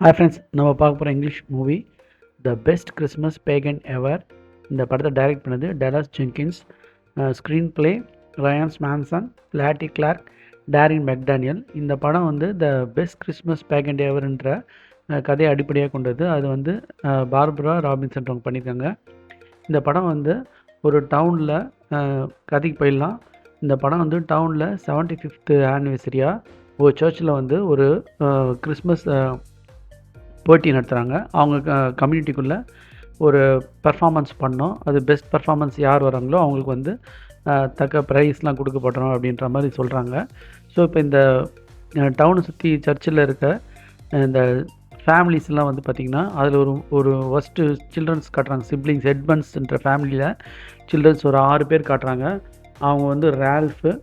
Hi friends, நம்ம பார்க்க போகிற English movie the best Christmas pageant ever. இந்த படத்தை டைரக்ட் பண்ணது Dallas Jenkins. Screenplay Ryan Swanson, Platte Clark, Darin McDaniel. இந்த படம் வந்து த பெஸ்ட் கிறிஸ்மஸ் பேகன் எவர்ன்ற கதையை அடிப்படையாக கொண்டது. அது வந்து பார்பரா ராபின்சன் பண்ணியிருக்காங்க. இந்த படம் வந்து ஒரு டவுனில் கதைக்கு போயிடலாம். இந்த படம் வந்து டவுனில் 75th ஆனிவர்சரியாக ஒரு சர்ச்சில் வந்து ஒரு கிறிஸ்மஸ் போட்டி நடத்துகிறாங்க. அவங்க கம்யூனிட்டிக்குள்ளே ஒரு பெர்ஃபார்மன்ஸ் பண்ணோம். அது பெஸ்ட் பெர்ஃபார்மன்ஸ் யார் வராங்களோ அவங்களுக்கு வந்து தக்க ப்ரைஸ்லாம் கொடுக்கப்படணும் அப்படின்ற மாதிரி சொல்கிறாங்க. ஸோ இப்போ இந்த டவுனை சுற்றி சர்ச்சில் இருக்க இந்த ஃபேமிலிஸ்லாம் வந்து பார்த்திங்கன்னா அதில் ஒரு ஃபஸ்ட்டு சில்ட்ரன்ஸ் காட்டுறாங்க. சிப்ளிங்ஸ் எட்மண்ட்ஸ்ன்ற ஃபேமிலியில் சில்ட்ரன்ஸ் ஒரு 6 பேர் காட்டுறாங்க. அவங்க வந்து ரால்ஃபு,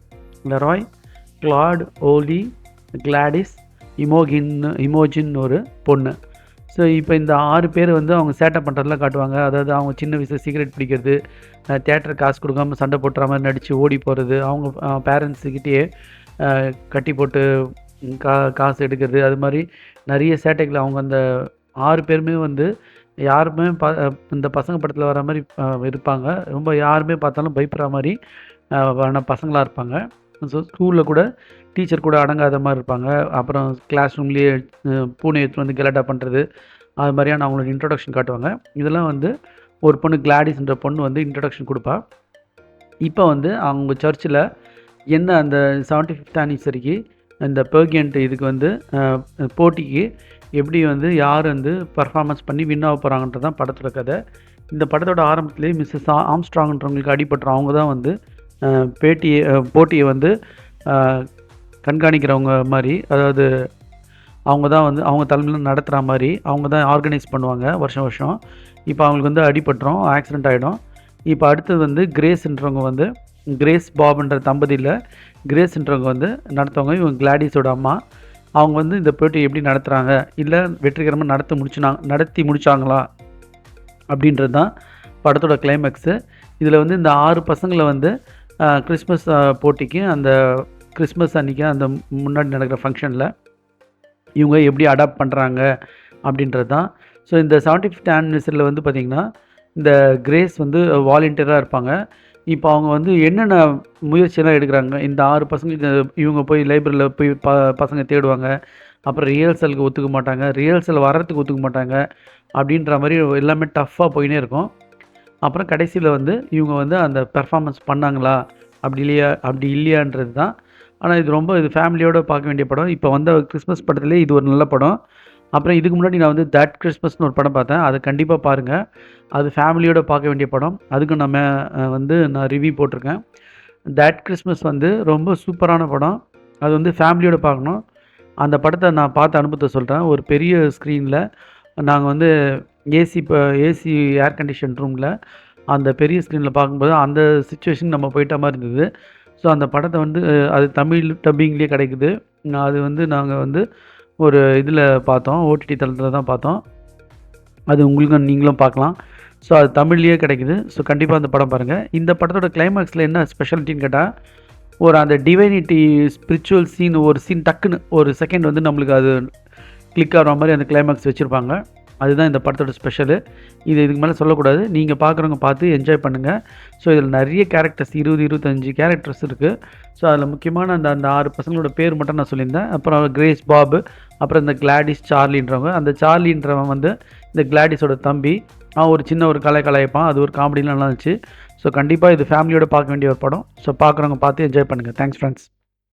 லெராய், கிளாட், ஓலி, கிளாடிஸ், இமோஜின் ஒரு பொண்ணு. ஸோ இப்போ இந்த 6 பேர் வந்து அவங்க சேட்டை பண்ணுறதுலாம் காட்டுவாங்க. அதாவது அவங்க சின்ன வயசில் சிகரெட் பிடிக்கிறது, தியேட்டர் காசு கொடுக்காமல் சண்டை போட்டுற மாதிரி நடித்து ஓடி போகிறது, அவங்க பேரண்ட்ஸுக்கிட்டேயே கட்டி போட்டு காசு எடுக்கிறது, அது மாதிரி நிறைய சேட்டைகள். அவங்க அந்த 6 பேருமே வந்து யாருமே இந்த பசங்க படத்தில் வர மாதிரி இருப்பாங்க. ரொம்ப யாருமே பார்த்தாலும் பயப்படுற மாதிரி பசங்களாக இருப்பாங்க. ஸோ ஸ்கூலில் கூட டீச்சர் கூட அடங்காத மாதிரி இருப்பாங்க. அப்புறம் கிளாஸ் ரூம்லேயே பூனை எடுத்து வந்து கெலாட்டா பண்ணுறது, அது மாதிரியான அவங்களோட இன்ட்ரொடக்ஷன் காட்டுவாங்க. இதெல்லாம் வந்து ஒரு பொண்ணு கிளாடிஸ்ன்ற பொண்ணு வந்து இன்ட்ரொடக்ஷன் கொடுப்பா. இப்போ வந்து அவங்க சர்ச்சில் என்ன அந்த 75th ஆனிவர்சரிக்கு இந்த பெர்கியன்ட் இதுக்கு வந்து போட்டிக்கு எப்படி வந்து யார் வந்து பர்ஃபார்மன்ஸ் பண்ணி வின் ஆக போகிறாங்கன்றது தான் படத்தோட கதை. இந்த படத்தோட ஆரம்பத்துலேயே மிஸ்ஸஸ் ஆம்ஸ்ட்ராங்ன்றவங்களுக்கு அடிபட்டுறோம். அவங்க தான் வந்து போட்டியை வந்து கண்காணிக்கிறவங்க மாதிரி, அதாவது அவங்க தான் வந்து அவங்க தலைமையில் நடத்துகிற மாதிரி அவங்க தான் ஆர்கனைஸ் பண்ணுவாங்க வருஷம். இப்போ அவங்களுக்கு வந்து அடிபட்டுரும், ஆக்சிடெண்ட் ஆகிடும். இப்போ அடுத்தது வந்து கிரேஸ்ன்றவங்க வந்து கிரேஸ் பாப்ன்ற தம்பதியில் கிரேஸ்ன்றவங்க வந்து நடத்துவாங்க. இவங்க கிளாடிஸோட அம்மா. அவங்க வந்து இந்த போட்டி எப்படி நடத்துகிறாங்க, இல்லை வெற்றிகரமாக நடத்தி முடித்தாங்களா அப்படின்றது தான் படத்தோட கிளைமேக்ஸு. இதில் வந்து இந்த 6 பசங்களை வந்து கிறிஸ்மஸ் போட்டிக்கு அந்த கிறிஸ்மஸ் அன்றைக்கி அந்த முன்னாடி நடக்கிற ஃபங்க்ஷனில் இவங்க எப்படி அடாப்ட் பண்ணுறாங்க அப்படின்றது தான். ஸோ இந்த 75th ஆனிவர்சரியில் வந்து பார்த்திங்கன்னா இந்த கிரேஸ் வந்து வாலண்டியராக இருப்பாங்க. இப்போ அவங்க வந்து என்னென்ன முயற்சியெல்லாம் எடுக்கிறாங்க, இந்த 6 பசங்களுக்கு இவங்க போய் லைப்ரரியில் போய் பசங்க தேடுவாங்க. அப்புறம் ரிஹர்சலுக்கு ஒத்துக்க மாட்டாங்க, ரிஹர்சல் வர்றதுக்கு ஒத்துக்க மாட்டாங்க, அப்படின்ற மாதிரி எல்லாமே டஃப்பாக போயினே இருக்கும். அப்புறம் கடைசியில் வந்து இவங்க வந்து அந்த பெர்ஃபார்மன்ஸ் பண்ணாங்களா அப்படி இல்லையான்றது தான். ஆனால் இது ஃபேமிலியோடு பார்க்க வேண்டிய படம். இப்போ வந்த கிறிஸ்மஸ் படத்துலேயே இது ஒரு நல்ல படம். அப்புறம் இதுக்கு முன்னாடி நான் வந்து தட் கிறிஸ்மஸ்னு ஒரு படம் பார்த்தேன். அதை கண்டிப்பாக பாருங்கள். அது ஃபேமிலியோடு பார்க்க வேண்டிய படம். அதுக்கு நான் ரிவ்யூ போட்டிருக்கேன். தட் கிறிஸ்மஸ் வந்து ரொம்ப சூப்பரான படம். அது வந்து ஃபேமிலியோடு பார்க்கணும். அந்த படத்தை நான் பார்த்த அனுபவத்தை சொல்கிறேன். ஒரு பெரிய ஸ்க்ரீனில் நாங்கள் வந்து ஏசி ஏர் கண்டிஷன் ரூமில் அந்த பெரிய ஸ்க்ரீனில் பார்க்கும்போது அந்த சிச்சுவேஷன் நம்ம போயிட்ட மாதிரி இருந்தது. ஸோ அந்த படத்தை வந்து அது தமிழ் டப்பிங்லேயே கிடைக்குது. அது வந்து நாங்கள் வந்து ஒரு இதில் பார்த்தோம், ஓடிடி தளத்தில் தான் பார்த்தோம். அது நீங்களும் பார்க்கலாம். ஸோ அது தமிழ்லேயே கிடைக்குது. ஸோ கண்டிப்பாக அந்த படம் பாருங்கள். இந்த படத்தோட கிளைமேக்ஸில் என்ன ஸ்பெஷாலிட்டின்னு கேட்டால், அந்த டிவைனிட்டி ஸ்பிரிச்சுவல் சீன் டக்குன்னு ஒரு செகண்ட் வந்து நம்மளுக்கு அது கிளிக் ஆகிற மாதிரி அந்த கிளைமேக்ஸ் வச்சுருப்பாங்க. அதுதான் இந்த படத்தோட ஸ்பெஷலு. இதுக்கு மேலே சொல்லக்கூடாது. நீங்கள் பார்க்குறவங்க பார்த்து என்ஜாய் பண்ணுங்கள். ஸோ இதில் நிறைய கேரக்டர்ஸ் 20-25 கேரக்டர்ஸ் இருக்குது. ஸோ அதில் முக்கியமான அந்த 6 பசங்களோட பேர் மட்டும் நான் சொல்லியிருந்தேன். அப்புறம் கிரேஸ் பாபு, அப்புறம் இந்த கிளாடிஸ் சார்லின்றவங்க. அந்த சார்லின்றவன் வந்து இந்த கிளாடிஸோட தம்பி. அவன் ஒரு சின்ன ஒரு கலாய்ப்பான். அது ஒரு காமெடிலாம் நல்லா இருந்துச்சு. ஸோ கண்டிப்பாக இது ஃபேமிலியோடு பார்க்க வேண்டிய ஒரு படம். ஸோ பார்க்குறவங்க பார்த்து என்ஜாய் பண்ணுங்கள். Thanks friends.